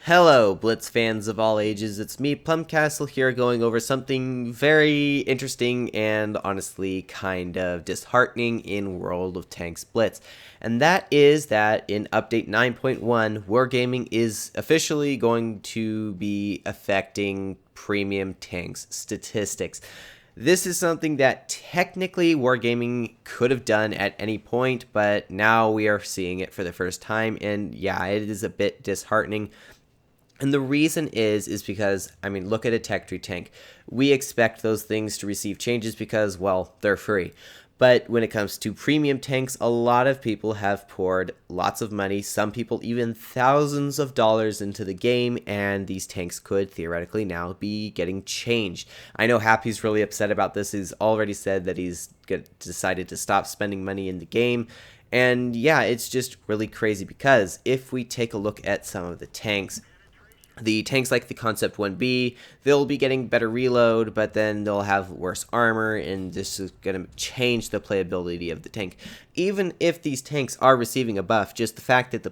Hello, Blitz fans of all ages. It's me, Plumcastle, here going over something very interesting and honestly kind of disheartening in World of Tanks Blitz. And that is that in Update 9.1, WarGaming is officially going to be affecting premium tanks statistics. This is something that technically WarGaming could have done at any point, but now we are seeing it for the first time, and yeah, it is a bit disheartening. And the reason is because, I mean, look at a tech tree tank. We expect those things to receive changes because, well, they're free. But when it comes to premium tanks, a lot of people have poured lots of money, some people even thousands of dollars into the game, and these tanks could theoretically now be getting changed. I know Happy's really upset about this. He's already said that he's decided to stop spending money in the game. And yeah, it's just really crazy because if we take a look at some of the tanks like the Concept 1B, they'll be getting better reload, but then they'll have worse armor, and this is going to change the playability of the tank. Even if these tanks are receiving a buff, just the fact that the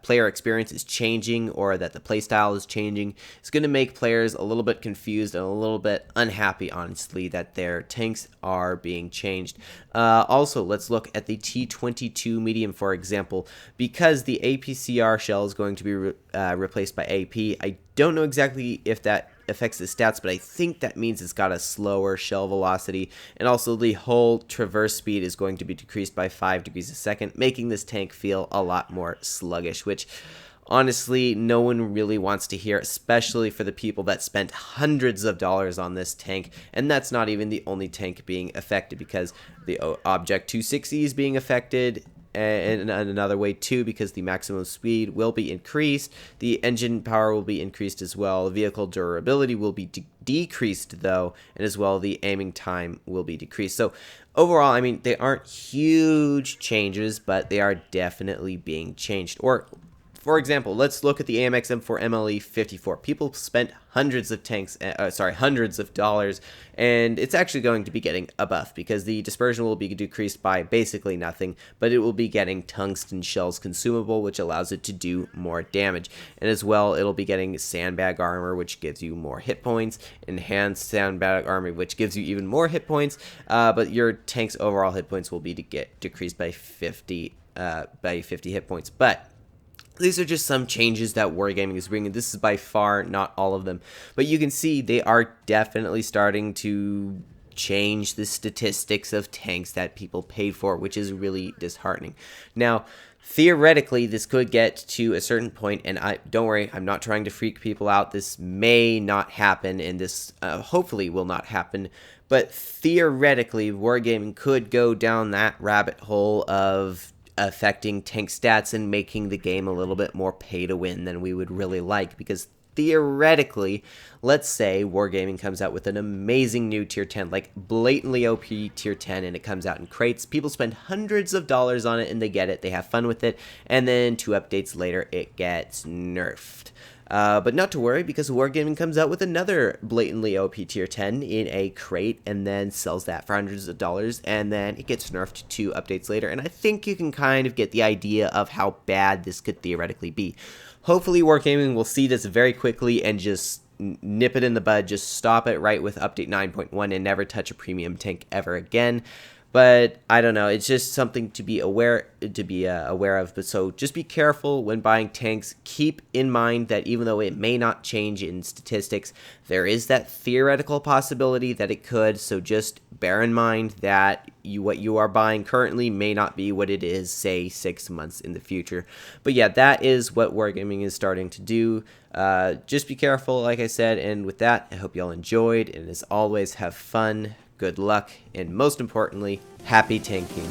player experience is changing, or that the playstyle is changing, is going to make players a little bit confused and a little bit unhappy, honestly, that their tanks are being changed. Also, let's look at the T22 medium, for example. Because the APCR shell is going to be replaced by AP, I don't know exactly if that affects the stats, but I think that means it's got a slower shell velocity, and also the whole traverse speed is going to be decreased by 5 degrees a second, making this tank feel a lot more sluggish, which honestly no one really wants to hear, especially for the people that spent hundreds of dollars on this tank. And that's not even the only tank being affected, because the Object 260 is being affected in another way too, because the maximum speed will be increased, the engine power will be increased as well, the vehicle durability will be decreased though, and as well the aiming time will be decreased. So overall, I mean, they aren't huge changes, but they are definitely being changed. Or for example, let's look at the AMX M4 MLE 54. People spent hundreds of dollars, and it's actually going to be getting a buff because the dispersion will be decreased by basically nothing, but it will be getting tungsten shells consumable, which allows it to do more damage. And as well, it'll be getting sandbag armor, which gives you more hit points, enhanced sandbag armor, which gives you even more hit points, but your tank's overall hit points will be decreased by 50 hit points. But these are just some changes that WarGaming is bringing. This is by far not all of them. But you can see they are definitely starting to change the statistics of tanks that people paid for, which is really disheartening. Now, theoretically, this could get to a certain point, and don't worry, I'm not trying to freak people out. This may not happen, and this hopefully will not happen. But theoretically, WarGaming could go down that rabbit hole of affecting tank stats and making the game a little bit more pay to win than we would really like, because theoretically, let's say WarGaming comes out with an amazing new tier 10, like blatantly OP tier 10, and it comes out in crates. People spend hundreds of dollars on it and they get it, they have fun with it, and then 2 updates later it gets nerfed. But not to worry, because WarGaming comes out with another blatantly OP tier 10 in a crate and then sells that for hundreds of dollars, and then it gets nerfed 2 updates later. And I think you can kind of get the idea of how bad this could theoretically be. Hopefully WarGaming will see this very quickly and just nip it in the bud, just stop it right with update 9.1 and never touch a premium tank ever again. But I don't know, it's just something to be aware of. But so just be careful when buying tanks. Keep in mind that even though it may not change in statistics, there is that theoretical possibility that it could. So just bear in mind that what you are buying currently may not be what it is, say, 6 months in the future. But yeah, that is what WarGaming is starting to do. Just be careful, like I said. And with that, I hope y'all enjoyed, and as always, have fun. Good luck, and most importantly, happy tanking.